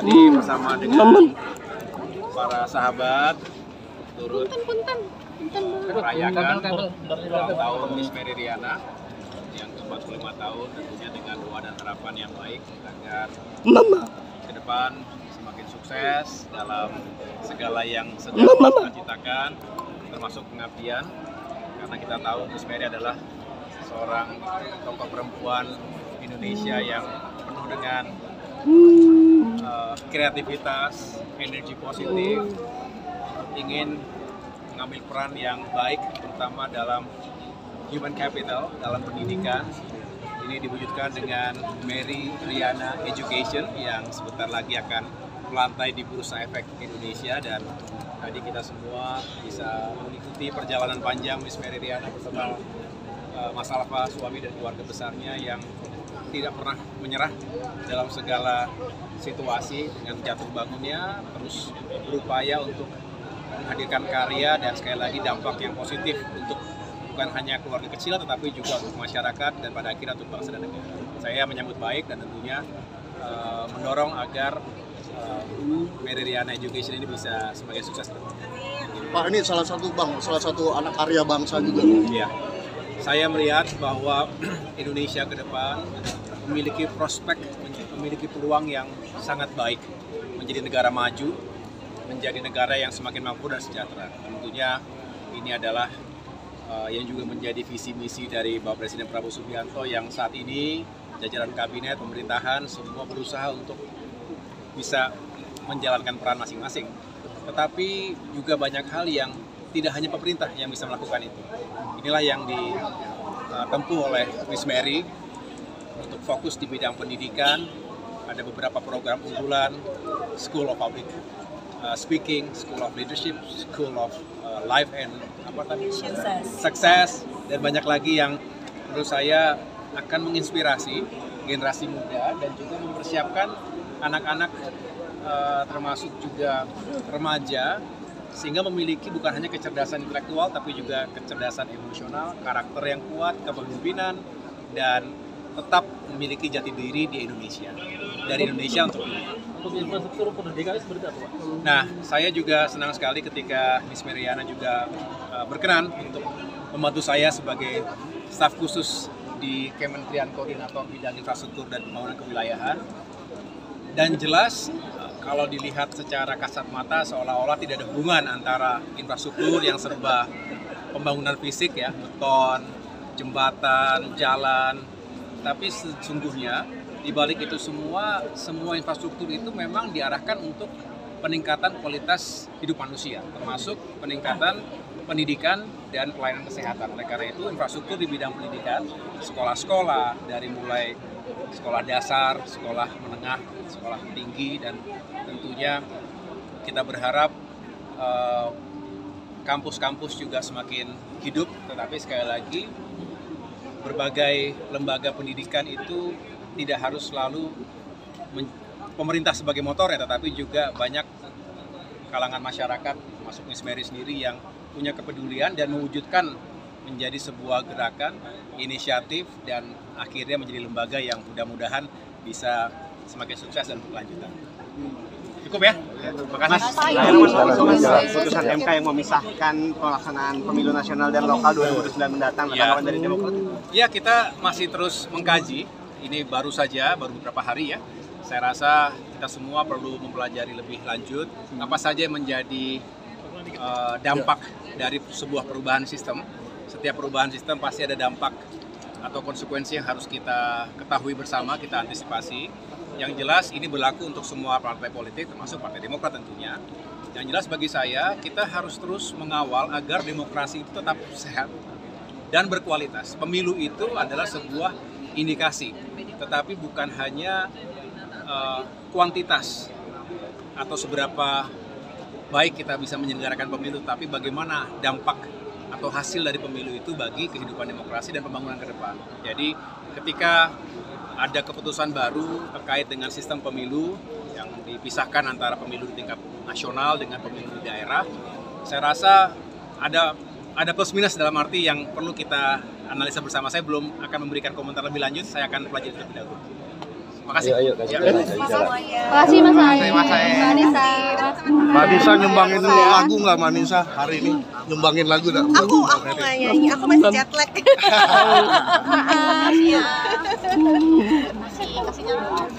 Jadi bersama dengan para sahabat turut merayakan ulang tahun Miss Mary Riana yang ke-45 tahun, tentunya dengan doa dan harapan yang baik agar ke depan semakin sukses dalam segala yang sedang kita citakan, termasuk pengabdian, karena kita tahu Miss Mary adalah seorang tokoh perempuan Indonesia yang penuh dengan kreativitas, energi positif, ingin mengambil peran yang baik, terutama dalam human capital, dalam pendidikan. Ini diwujudkan dengan Mary Riana Education yang sebentar lagi akan melantai di Bursa Efek Indonesia, dan tadi kita semua bisa mengikuti perjalanan panjang Miss Mary Riana bersama Mas Alfa, suami dan keluarga besarnya yang tidak pernah menyerah dalam segala situasi, dengan jatuh bangunnya terus berupaya untuk menghadirkan karya dan sekali lagi dampak yang positif untuk bukan hanya keluarga kecil tetapi juga untuk masyarakat dan pada akhirnya untuk bangsa dan negara. Saya menyambut baik dan tentunya mendorong agar Mary Riana Education ini bisa semakin sukses. Pak, ini salah satu anak karya bangsa juga. Iya. Saya melihat bahwa Indonesia ke depan memiliki prospek, memiliki peluang yang sangat baik menjadi negara maju, menjadi negara yang semakin mampu dan sejahtera. Tentunya ini adalah yang juga menjadi visi misi dari Bapak Presiden Prabowo Subianto yang saat ini jajaran kabinet, pemerintahan semua berusaha untuk bisa menjalankan peran masing-masing. Tetapi juga banyak hal yang tidak hanya pemerintah yang bisa melakukan itu. Inilah yang ditempuh oleh Miss Mary untuk fokus di bidang pendidikan. Ada beberapa program unggulan, School of Public Speaking, School of Leadership, School of Life and Success, dan banyak lagi yang menurut saya akan menginspirasi generasi muda dan juga mempersiapkan anak-anak termasuk juga remaja, sehingga memiliki bukan hanya kecerdasan intelektual tapi juga kecerdasan emosional, karakter yang kuat, kepemimpinan, dan tetap memiliki jati diri di Indonesia, dari Indonesia untuk dunia. Untuk infrastruktur pendidikan seperti apa, Pak? Nah, saya juga senang sekali ketika Miss Mary Riana juga berkenan untuk membantu saya sebagai staf khusus di Kementerian Koordinator Bidang Infrastruktur dan Pembangunan Kewilayahan. Dan jelas kalau dilihat secara kasat mata seolah-olah tidak ada hubungan antara infrastruktur yang serba pembangunan fisik ya, beton, jembatan, jalan. Tapi sesungguhnya di balik itu semua infrastruktur itu memang diarahkan untuk peningkatan kualitas hidup manusia, termasuk peningkatan pendidikan dan pelayanan kesehatan. Oleh karena itu infrastruktur di bidang pendidikan, sekolah-sekolah dari mulai sekolah dasar, sekolah menengah, sekolah tinggi, dan tentunya kita berharap kampus-kampus juga semakin hidup. Tetapi sekali lagi berbagai lembaga pendidikan itu tidak harus selalu pemerintah sebagai motor ya, tetapi juga banyak kalangan masyarakat, termasuk Miss Mary sendiri yang punya kepedulian dan mewujudkan menjadi sebuah gerakan, inisiatif, dan akhirnya menjadi lembaga yang mudah-mudahan bisa semakin sukses dan berkelanjutan. Cukup ya? Terima kasih. Putusan MK yang memisahkan pelaksanaan pemilu nasional dan lokal 2009 mendatang, tanggapan dari Demokrat? Ya, kita masih terus mengkaji. Ini baru beberapa hari ya. Saya rasa kita semua perlu mempelajari lebih lanjut apa saja yang menjadi dampak dari sebuah perubahan sistem. Setiap perubahan sistem pasti ada dampak atau konsekuensi yang harus kita ketahui bersama, kita antisipasi. Yang jelas ini berlaku untuk semua partai politik, termasuk Partai Demokrat tentunya. Yang jelas bagi saya, kita harus terus mengawal agar demokrasi itu tetap sehat dan berkualitas. Pemilu itu adalah sebuah indikasi, tetapi bukan hanya kuantitas atau seberapa baik kita bisa menyelenggarakan pemilu, tapi bagaimana dampak atau hasil dari pemilu itu bagi kehidupan demokrasi dan pembangunan ke depan. Jadi ketika ada keputusan baru terkait dengan sistem pemilu yang dipisahkan antara pemilu di tingkat nasional dengan pemilu di daerah, saya rasa ada plus minus dalam arti yang perlu kita analisa bersama. Saya belum akan memberikan komentar lebih lanjut, saya akan pelajari terlebih dahulu. Makasih. Ayo kasih Ya. Makasih Mas Aing. Terima kasih. Mbak Anissa. Manisa nyumbangin lagu nggak Manisa hari ini? Nyumbangin lagu dah. Aku nggak nyanyi, aku masih jet lag. Maaf. Iya. Kasih